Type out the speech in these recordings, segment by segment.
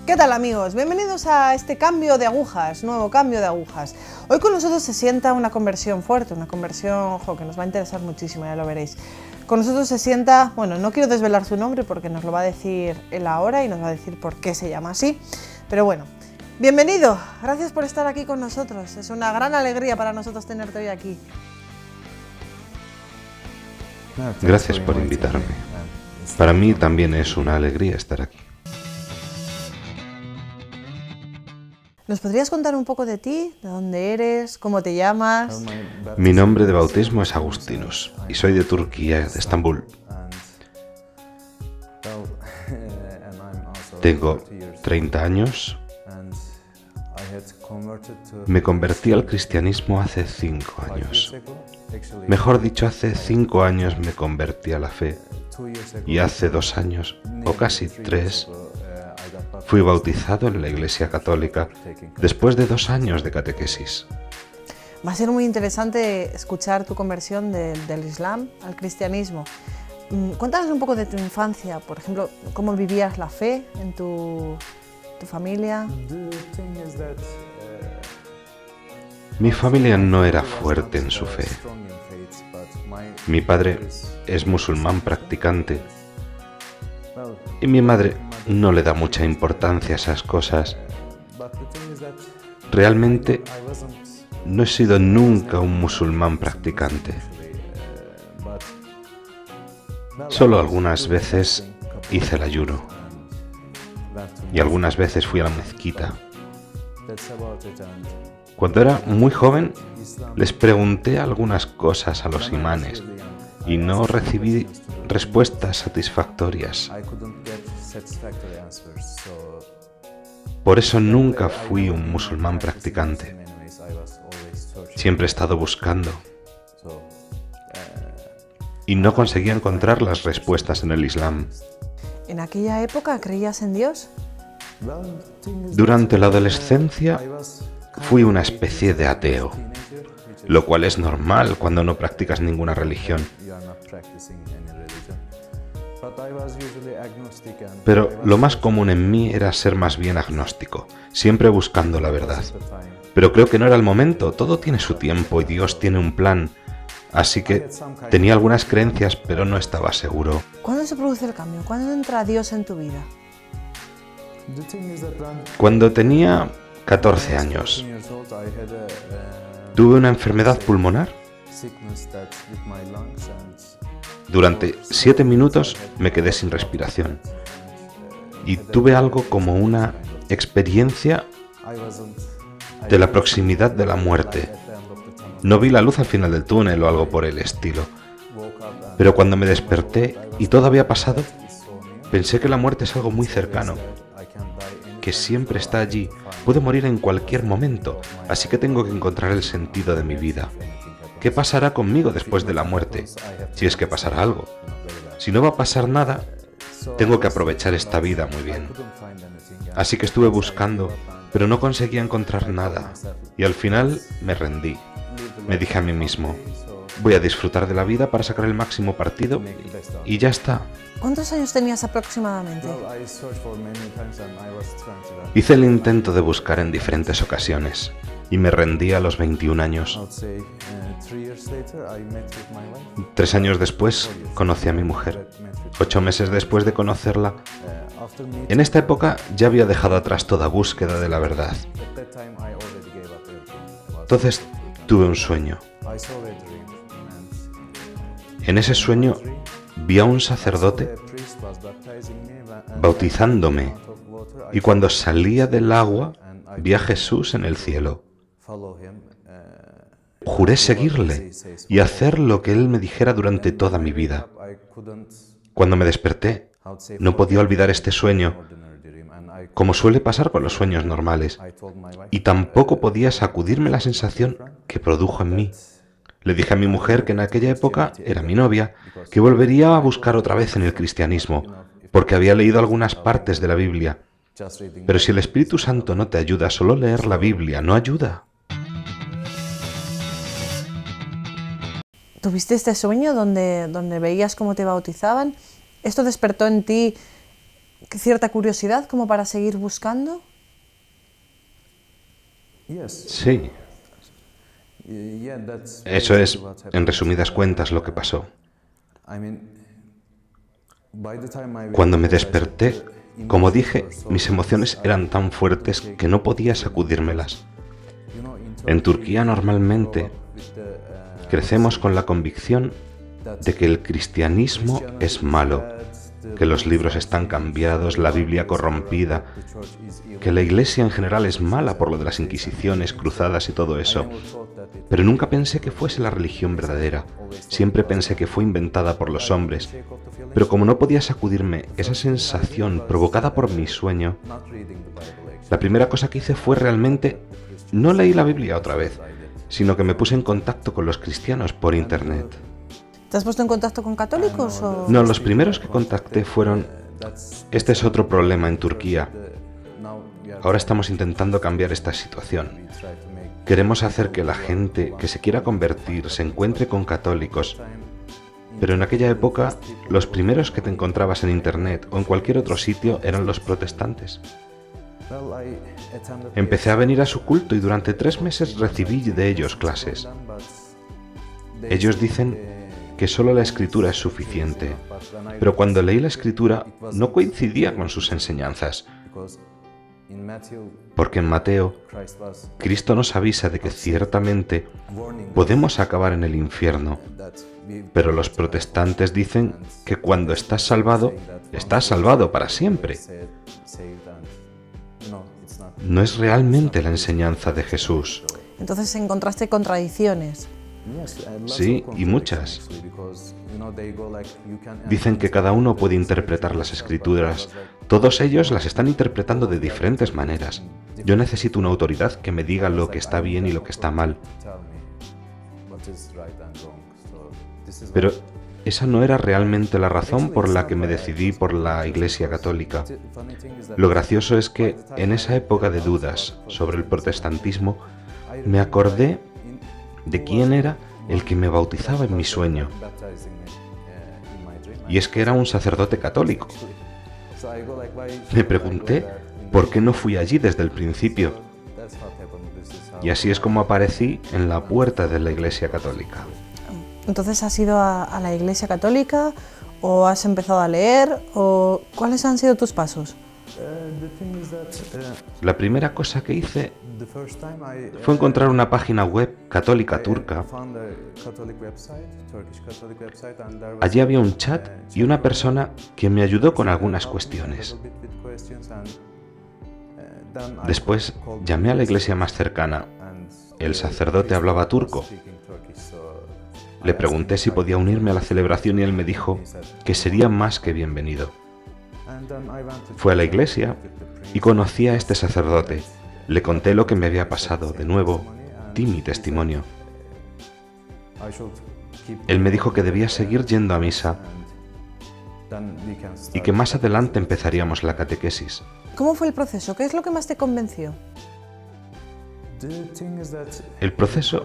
¿Qué tal, amigos? Bienvenidos a este cambio de agujas, nuevo cambio de agujas. Hoy con nosotros se sienta una conversión fuerte, una conversión que nos va a interesar muchísimo, ya lo veréis. Con nosotros se sienta, bueno, no quiero desvelar su nombre porque nos lo va a decir él ahora y nos va a decir por qué se llama así, pero bueno, bienvenido, gracias por estar aquí con nosotros, es una gran alegría para nosotros tenerte hoy aquí. Gracias por invitarme. Para mí también es una alegría estar aquí. ¿Nos podrías contar un poco de ti? ¿De dónde eres? ¿Cómo te llamas? Mi nombre de bautismo es Agustinus y soy de Turquía, de Estambul. Tengo 30 años. Me convertí al cristianismo hace 5 años. Mejor dicho, hace 5 años me convertí a la fe y hace 2 años, o casi 3, fui bautizado en la Iglesia Católica después de 2 años de catequesis. Va a ser muy interesante escuchar tu conversión del Islam al cristianismo. Cuéntanos un poco de tu infancia, por ejemplo, cómo vivías la fe en tu familia. Mi familia no era fuerte en su fe. Mi padre es musulmán practicante y mi madre no le da mucha importancia a esas cosas. Realmente no he sido nunca un musulmán practicante. Solo algunas veces hice el ayuno y algunas veces fui a la mezquita. Cuando era muy joven les pregunté algunas cosas a los imanes y no recibí respuestas satisfactorias. Por eso nunca fui un musulmán practicante. Siempre he estado buscando y no conseguía encontrar las respuestas en el Islam. ¿En aquella época creías en Dios? Durante la adolescencia fui una especie de ateo, lo cual es normal cuando no practicas ninguna religión. Pero lo más común en mí era ser más bien agnóstico, siempre buscando la verdad. Pero creo que no era el momento, todo tiene su tiempo y Dios tiene un plan. Así que tenía algunas creencias, pero no estaba seguro. ¿Cuándo se produce el cambio? ¿Cuándo entra Dios en tu vida? Cuando tenía 14 años, tuve una enfermedad pulmonar. Durante 7 minutos me quedé sin respiración y tuve algo como una experiencia de la proximidad de la muerte. No vi la luz al final del túnel o algo por el estilo, pero cuando me desperté y todo había pasado, pensé que la muerte es algo muy cercano, que siempre está allí, puedo morir en cualquier momento, así que tengo que encontrar el sentido de mi vida. ¿Qué pasará conmigo después de la muerte? Si es que pasará algo. Si no va a pasar nada, tengo que aprovechar esta vida muy bien. Así que estuve buscando, pero no conseguía encontrar nada, y al final me rendí. Me dije a mí mismo, voy a disfrutar de la vida para sacar el máximo partido y ya está. ¿Cuántos años tenías aproximadamente? Hice el intento de buscar en diferentes ocasiones y me rendí a los 21 años. 3 años después conocí a mi mujer. 8 meses después de conocerla, en esta época ya había dejado atrás toda búsqueda de la verdad. Entonces tuve un sueño. En ese sueño vi a un sacerdote bautizándome y cuando salía del agua vi a Jesús en el cielo. Juré seguirle y hacer lo que él me dijera durante toda mi vida. Cuando me desperté, no podía olvidar este sueño, como suele pasar con los sueños normales, y tampoco podía sacudirme la sensación que produjo en mí. Le dije a mi mujer, que en aquella época era mi novia, que volvería a buscar otra vez en el cristianismo, porque había leído algunas partes de la Biblia. Pero si el Espíritu Santo no te ayuda, solo leer la Biblia no ayuda. ¿Tuviste este sueño donde veías cómo te bautizaban? ¿Esto despertó en ti cierta curiosidad como para seguir buscando? Sí. Eso es, en resumidas cuentas, lo que pasó. Cuando me desperté, como dije, mis emociones eran tan fuertes que no podía sacudírmelas. En Turquía normalmente crecemos con la convicción de que el cristianismo es malo, que los libros están cambiados, la Biblia corrompida, que la Iglesia en general es mala por lo de las inquisiciones, cruzadas y todo eso. Pero nunca pensé que fuese la religión verdadera. Siempre pensé que fue inventada por los hombres. Pero como no podía sacudirme esa sensación provocada por mi sueño, la primera cosa que hice fue realmente no leí la Biblia otra vez, sino que me puse en contacto con los cristianos por internet. ¿Te has puesto en contacto con católicos o...? No, los primeros que contacté fueron... Este es otro problema en Turquía. Ahora estamos intentando cambiar esta situación. Queremos hacer que la gente que se quiera convertir se encuentre con católicos, pero en aquella época los primeros que te encontrabas en internet o en cualquier otro sitio eran los protestantes. Empecé a venir a su culto y durante 3 meses recibí de ellos clases. Ellos dicen que solo la escritura es suficiente, pero cuando leí la escritura no coincidía con sus enseñanzas, porque en Mateo, Cristo nos avisa de que ciertamente podemos acabar en el infierno, pero los protestantes dicen que cuando estás salvado para siempre. No es realmente la enseñanza de Jesús. Entonces encontraste contradicciones. Sí, y muchas. Dicen que cada uno puede interpretar las escrituras. Todos ellos las están interpretando de diferentes maneras. Yo necesito una autoridad que me diga lo que está bien y lo que está mal. Pero esa no era realmente la razón por la que me decidí por la Iglesia Católica. Lo gracioso es que en esa época de dudas sobre el protestantismo, me acordé de quién era el que me bautizaba en mi sueño. Y es que era un sacerdote católico. Me pregunté por qué no fui allí desde el principio. Y así es como aparecí en la puerta de la Iglesia Católica. Entonces, ¿has ido a la Iglesia Católica o has empezado a leer o cuáles han sido tus pasos? La primera cosa que hice fue encontrar una página web católica turca. Allí había un chat y una persona que me ayudó con algunas cuestiones. Después llamé a la iglesia más cercana. El sacerdote hablaba turco. Le pregunté si podía unirme a la celebración y él me dijo que sería más que bienvenido. Fui a la iglesia y conocí a este sacerdote. Le conté lo que me había pasado. De nuevo, di mi testimonio. Él me dijo que debía seguir yendo a misa y que más adelante empezaríamos la catequesis. ¿Cómo fue el proceso? ¿Qué es lo que más te convenció? El proceso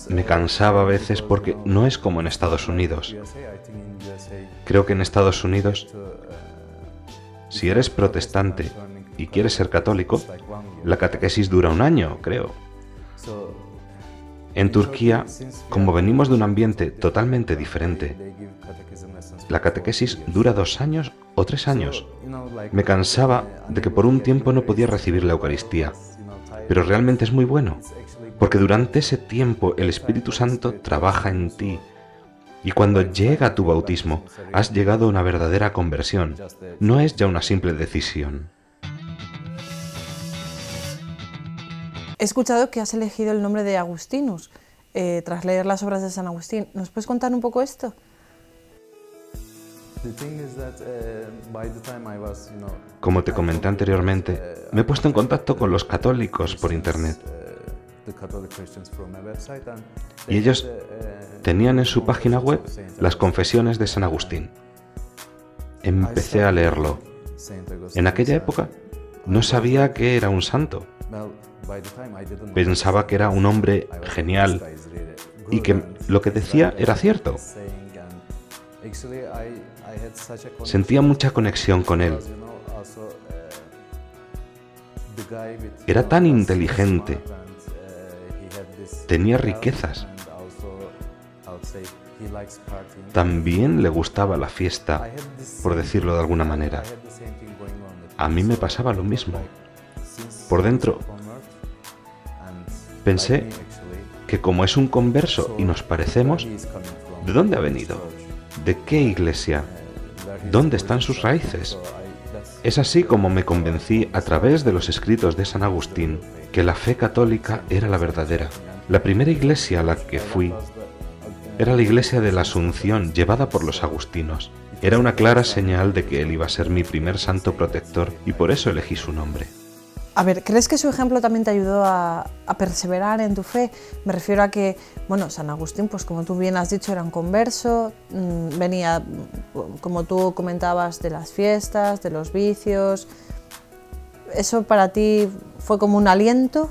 me cansaba a veces porque no es como en Estados Unidos. Creo que en Estados Unidos, si eres protestante y quieres ser católico, la catequesis dura 1 año, creo. En Turquía, como venimos de un ambiente totalmente diferente, la catequesis dura 2 años o 3 años. Me cansaba de que por un tiempo no podía recibir la Eucaristía, pero realmente es muy bueno, porque durante ese tiempo el Espíritu Santo trabaja en ti. Y cuando llega tu bautismo, has llegado a una verdadera conversión. No es ya una simple decisión. He escuchado que has elegido el nombre de Agustinus tras leer las obras de San Agustín. ¿Nos puedes contar un poco esto? Como te comenté anteriormente, me he puesto en contacto con los católicos por internet. Y ellos tenían en su página web las confesiones de San Agustín. Empecé a leerlo. En aquella época no sabía que era un santo. Pensaba que era un hombre genial y que lo que decía era cierto. Sentía mucha conexión con él. Era tan inteligente. Tenía riquezas. También le gustaba la fiesta, por decirlo de alguna manera. A mí me pasaba lo mismo. Por dentro, pensé que como es un converso y nos parecemos, ¿de dónde ha venido? ¿De qué iglesia? ¿Dónde están sus raíces? Es así como me convencí a través de los escritos de San Agustín que la fe católica era la verdadera. La primera iglesia a la que fui era la iglesia de la Asunción, llevada por los agustinos. Era una clara señal de que él iba a ser mi primer santo protector y por eso elegí su nombre. A ver, ¿crees que su ejemplo también te ayudó a perseverar en tu fe? Me refiero a que, bueno, San Agustín, pues como tú bien has dicho, era un converso, venía, como tú comentabas, de las fiestas, de los vicios. ¿Eso para ti fue como un aliento?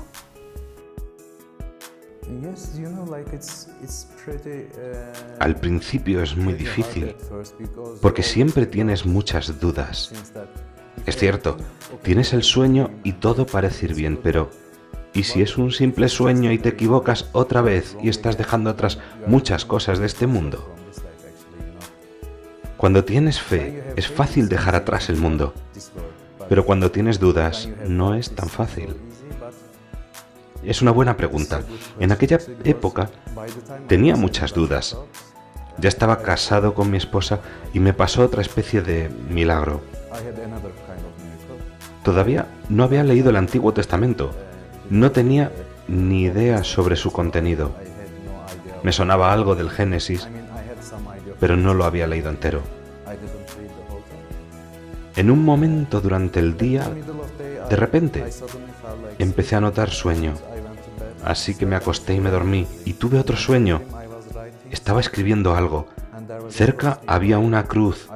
Al principio es muy difícil, porque siempre tienes muchas dudas. Es cierto, tienes el sueño y todo parece ir bien, pero ¿y si es un simple sueño y te equivocas otra vez y estás dejando atrás muchas cosas de este mundo? Cuando tienes fe, es fácil dejar atrás el mundo, pero cuando tienes dudas, no es tan fácil. Es una buena pregunta. En aquella época tenía muchas dudas. Ya estaba casado con mi esposa y me pasó otra especie de milagro. Todavía no había leído el Antiguo Testamento. No tenía ni idea sobre su contenido. Me sonaba algo del Génesis, pero no lo había leído entero. En un momento durante el día, de repente, empecé a notar sueño. Así que me acosté y me dormí, y tuve otro sueño. Estaba escribiendo algo. Cerca había una cruz.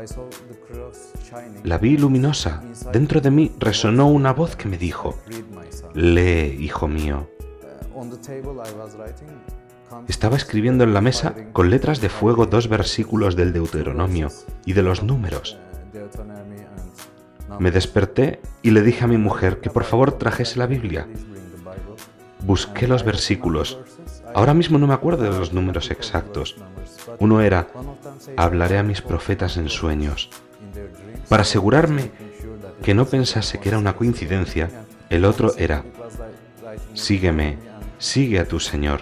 La vi luminosa. Dentro de mí resonó una voz que me dijo: «Lee, hijo mío». Estaba escribiendo en la mesa con letras de fuego 2 versículos del Deuteronomio y de los números. Me desperté y le dije a mi mujer que por favor trajese la Biblia. Busqué los versículos. Ahora mismo no me acuerdo de los números exactos. Uno era: «Hablaré a mis profetas en sueños». Para asegurarme que no pensase que era una coincidencia, el otro era: «Sígueme, sigue a tu Señor».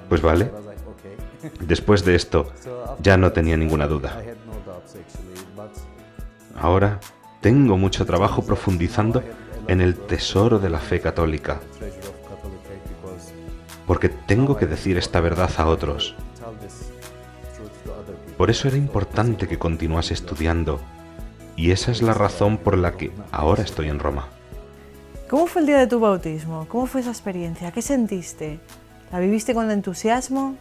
Pues vale. Después de esto, ya no tenía ninguna duda. Ahora tengo mucho trabajo profundizando en el tesoro de la fe católica, porque tengo que decir esta verdad a otros. Por eso era importante que continuase estudiando, y esa es la razón por la que ahora estoy en Roma. ¿Cómo fue el día de tu bautismo? ¿Cómo fue esa experiencia? ¿Qué sentiste? ¿La viviste con entusiasmo?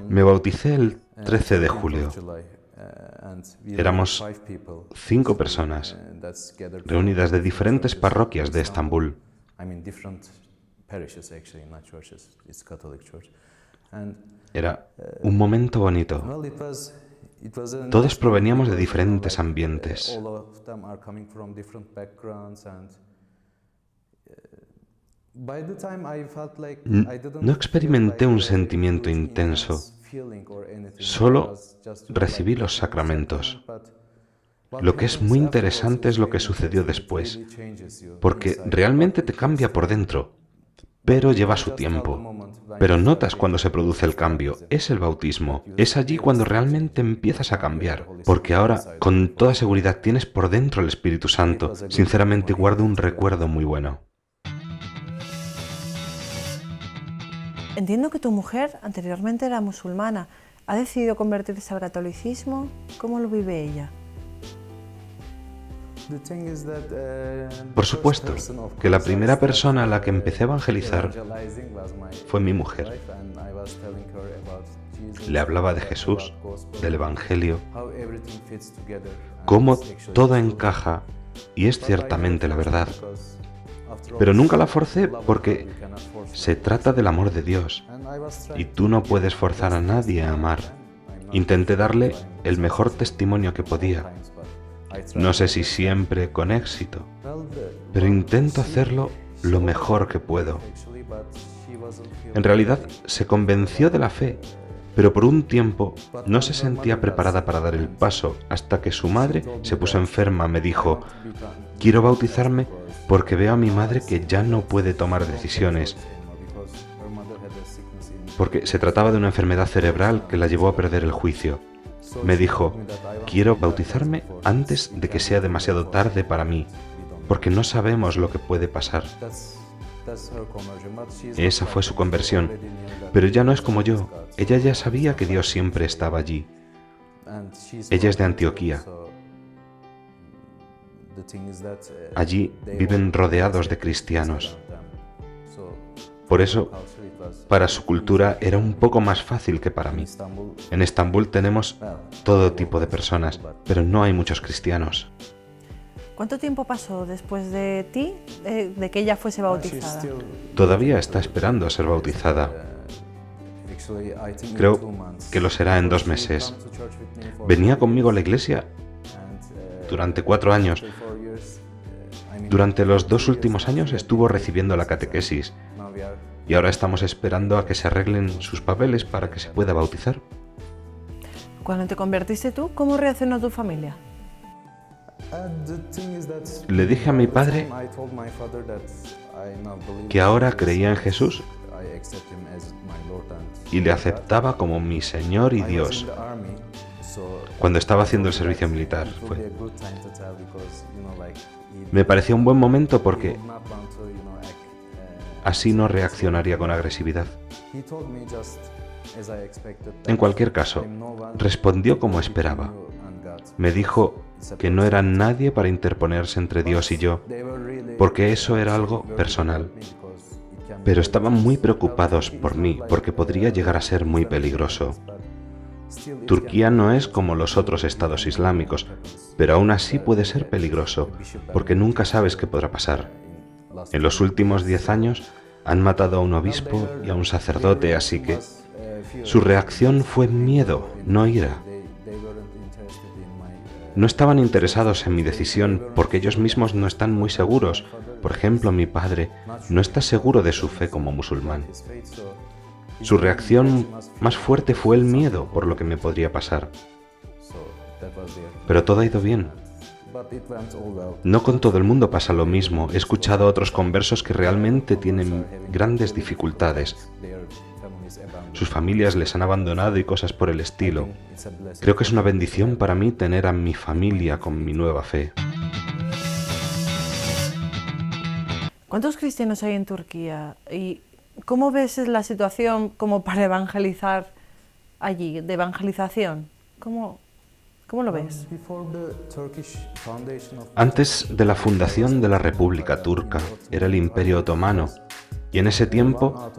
Me bauticé el 13 de julio. Éramos 5 personas, reunidas de diferentes parroquias de Estambul. Era un momento bonito. Todos proveníamos de diferentes ambientes. No experimenté un sentimiento intenso, solo recibí los sacramentos. Lo que es muy interesante es lo que sucedió después, porque realmente te cambia por dentro, pero lleva su tiempo. Pero notas cuando se produce el cambio, es el bautismo, es allí cuando realmente empiezas a cambiar, porque ahora con toda seguridad tienes por dentro el Espíritu Santo. Sinceramente guardo un recuerdo muy bueno. Entiendo que tu mujer anteriormente era musulmana. ¿Ha decidido convertirse al catolicismo? ¿Cómo lo vive ella? Por supuesto que la primera persona a la que empecé a evangelizar fue mi mujer. Le hablaba de Jesús, del Evangelio, cómo todo encaja y es ciertamente la verdad. Pero nunca la forcé porque se trata del amor de Dios y tú no puedes forzar a nadie a amar. Intenté darle el mejor testimonio que podía. No sé si siempre con éxito, pero intento hacerlo lo mejor que puedo. En realidad se convenció de la fe, pero por un tiempo no se sentía preparada para dar el paso hasta que su madre se puso enferma. Me dijo: quiero bautizarme porque veo a mi madre que ya no puede tomar decisiones, porque se trataba de una enfermedad cerebral que la llevó a perder el juicio. Me dijo: quiero bautizarme antes de que sea demasiado tarde para mí, porque no sabemos lo que puede pasar. Esa fue su conversión, pero ya no es como yo. Ella ya sabía que Dios siempre estaba allí. Ella es de Antioquía. Allí viven rodeados de cristianos. Por eso, para su cultura era un poco más fácil que para mí. En Estambul tenemos todo tipo de personas, pero no hay muchos cristianos. ¿Cuánto tiempo pasó después de ti, de que ella fuese bautizada? Todavía está esperando a ser bautizada. Creo que lo será en 2 meses. Venía conmigo a la iglesia durante 4 años. Durante los 2 últimos años estuvo recibiendo la catequesis y ahora estamos esperando a que se arreglen sus papeles para que se pueda bautizar. Cuando te convertiste tú, ¿cómo reaccionó tu familia? Le dije a mi padre que ahora creía en Jesús y le aceptaba como mi Señor y Dios. Cuando estaba haciendo el servicio militar fue. Me pareció un buen momento porque así no reaccionaría con agresividad. En cualquier caso, respondió como esperaba. Me dijo que no era nadie para interponerse entre Dios y yo, porque eso era algo personal. Pero estaban muy preocupados por mí, porque podría llegar a ser muy peligroso. Turquía no es como los otros estados islámicos, pero aún así puede ser peligroso, porque nunca sabes qué podrá pasar. En los últimos 10 años han matado a un obispo y a un sacerdote, así que su reacción fue miedo, no ira. No estaban interesados en mi decisión porque ellos mismos no están muy seguros. Por ejemplo, mi padre no está seguro de su fe como musulmán. Su reacción más fuerte fue el miedo por lo que me podría pasar. Pero todo ha ido bien. No con todo el mundo pasa lo mismo. He escuchado a otros conversos que realmente tienen grandes dificultades. Sus familias les han abandonado y cosas por el estilo. Creo que es una bendición para mí tener a mi familia con mi nueva fe. ¿Cuántos cristianos hay en Turquía? ¿Y cómo ves la situación como para evangelizar allí, de evangelización? ¿Cómo lo ves? Antes de la fundación de la República Turca, era el Imperio Otomano, y en ese tiempo,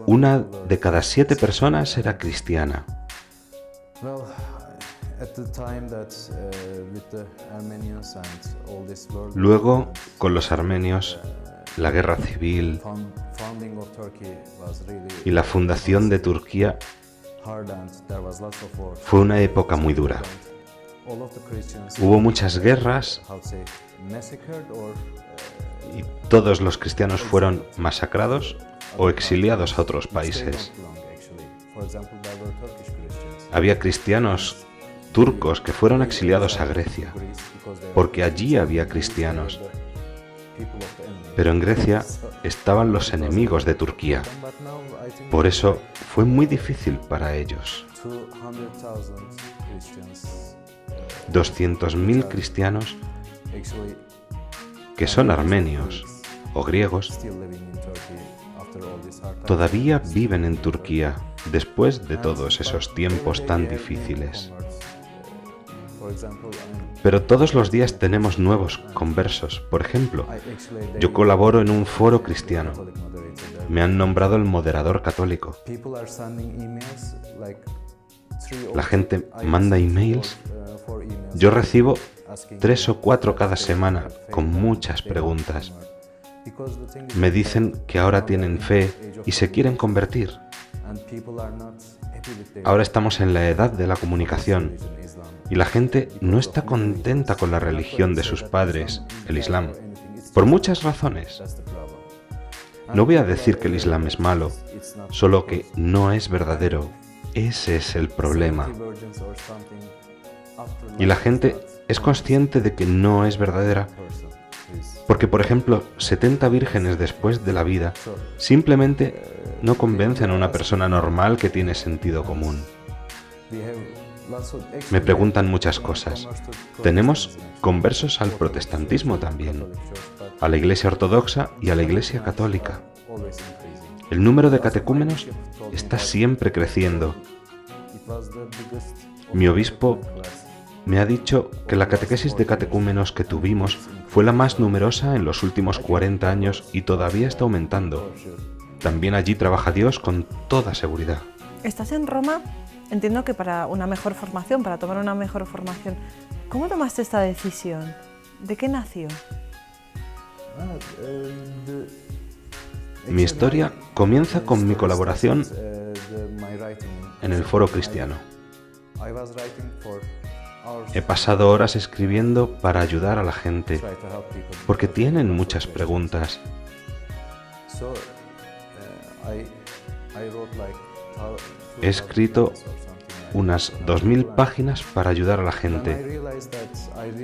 1 de cada 7 personas era cristiana. Luego, con los armenios, la guerra civil y la fundación de Turquía fue una época muy dura. Hubo muchas guerras y todos los cristianos fueron masacrados o exiliados a otros países. Había cristianos turcos que fueron exiliados a Grecia, porque allí había cristianos. Pero en Grecia estaban los enemigos de Turquía. Por eso fue muy difícil para ellos. 200.000 cristianos que son armenios o griegos todavía viven en Turquía después de todos esos tiempos tan difíciles. Pero todos los días tenemos nuevos conversos. Por ejemplo, yo colaboro en un foro cristiano. Me han nombrado el moderador católico. La gente manda emails. Yo recibo 3 o 4 cada semana con muchas preguntas. Me dicen que ahora tienen fe y se quieren convertir. Ahora estamos en la edad de la comunicación y la gente no está contenta con la religión de sus padres, el Islam, por muchas razones. No voy a decir que el Islam es malo, solo que no es verdadero. Ese es el problema. Y la gente es consciente de que no es verdadera, porque, por ejemplo, 70 vírgenes después de la vida simplemente no convencen a una persona normal que tiene sentido común. Me preguntan muchas cosas. Tenemos conversos al protestantismo también, a la Iglesia Ortodoxa y a la Iglesia Católica. El número de catecúmenos está siempre creciendo. Mi obispo me ha dicho que la catequesis de catecúmenos que tuvimos fue la más numerosa en los últimos 40 años y todavía está aumentando. También allí trabaja Dios con toda seguridad. ¿Estás en Roma? Entiendo que para una mejor formación, para tomar una mejor formación. ¿Cómo tomaste esta decisión? ¿De qué nació? Mi historia comienza con mi colaboración en el Foro Cristiano. He pasado horas escribiendo para ayudar a la gente, porque tienen muchas preguntas. He escrito unas 2000 páginas para ayudar a la gente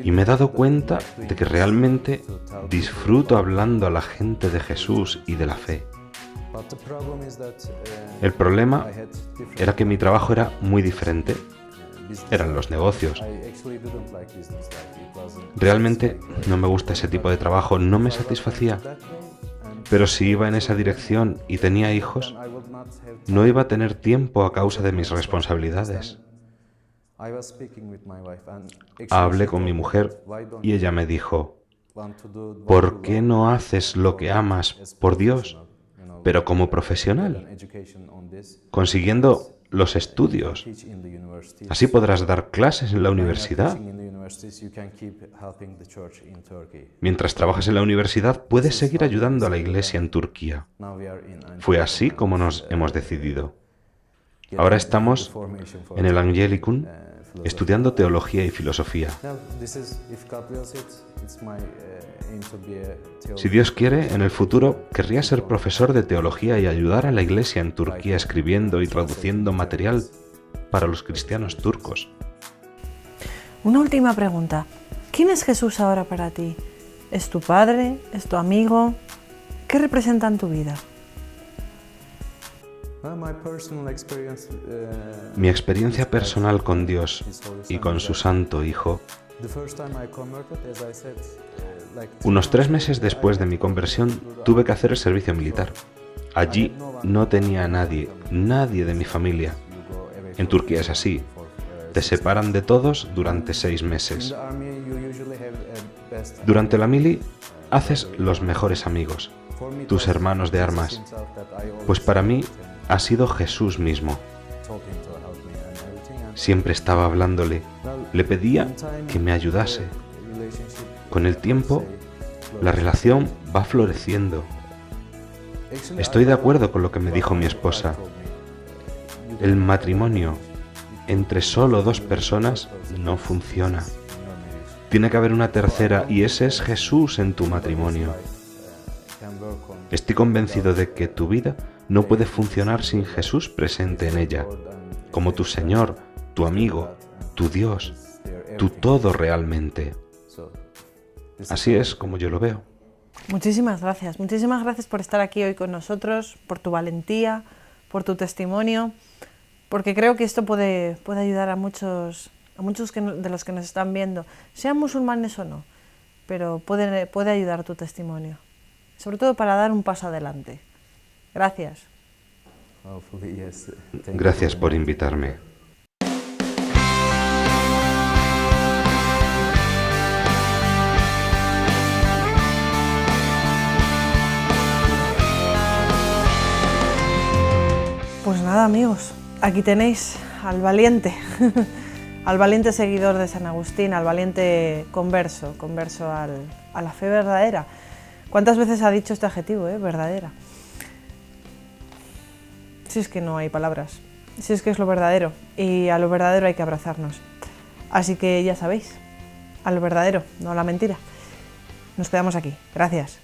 y me he dado cuenta de que realmente disfruto hablando a la gente de Jesús y de la fe. El problema era que mi trabajo era muy diferente. Eran los negocios. Realmente no me gusta ese tipo de trabajo, no me satisfacía. Pero si iba en esa dirección y tenía hijos, no iba a tener tiempo a causa de mis responsabilidades. Hablé con mi mujer y ella me dijo, ¿por qué no haces lo que amas por Dios, pero como profesional, consiguiendo los estudios? Así podrás dar clases en la universidad. Mientras trabajas en la universidad, puedes seguir ayudando a la iglesia en Turquía. Fue así como nos hemos decidido. Ahora estamos en el Angelicum estudiando teología y filosofía. Si Dios quiere, en el futuro querría ser profesor de teología y ayudar a la iglesia en Turquía escribiendo y traduciendo material para los cristianos turcos. Una última pregunta. ¿Quién es Jesús ahora para ti? ¿Es tu padre? ¿Es tu amigo? ¿Qué representa en tu vida? Mi experiencia personal con Dios y con su Santo Hijo. Unos 3 meses después de mi conversión, tuve que hacer el servicio militar. Allí no tenía a nadie de mi familia. En Turquía es así. Te separan de todos durante 6 meses. Durante la mili, haces los mejores amigos, tus hermanos de armas. Pues para mí ha sido Jesús mismo. Siempre estaba hablándole, le pedía que me ayudase. Con el tiempo, la relación va floreciendo. Estoy de acuerdo con lo que me dijo mi esposa. El matrimonio entre solo 2 personas no funciona. Tiene que haber una tercera y ese es Jesús en tu matrimonio. Estoy convencido de que tu vida no puede funcionar sin Jesús presente en ella, como tu Señor, tu amigo, tu Dios, tu todo realmente. Así es como yo lo veo. Muchísimas gracias por estar aquí hoy con nosotros, por tu valentía, por tu testimonio, porque creo que esto puede ayudar a muchos de los que nos están viendo, sean musulmanes o no, pero puede ayudar tu testimonio, sobre todo para dar un paso adelante. Gracias. Gracias por invitarme. Pues nada, amigos, aquí tenéis al valiente, al valiente seguidor de San Agustín, al valiente converso a la fe verdadera. ¿Cuántas veces ha dicho este adjetivo, verdadera? Si es que no hay palabras, si es que es lo verdadero, y a lo verdadero hay que abrazarnos. Así que ya sabéis, a lo verdadero, no a la mentira. Nos quedamos aquí. Gracias.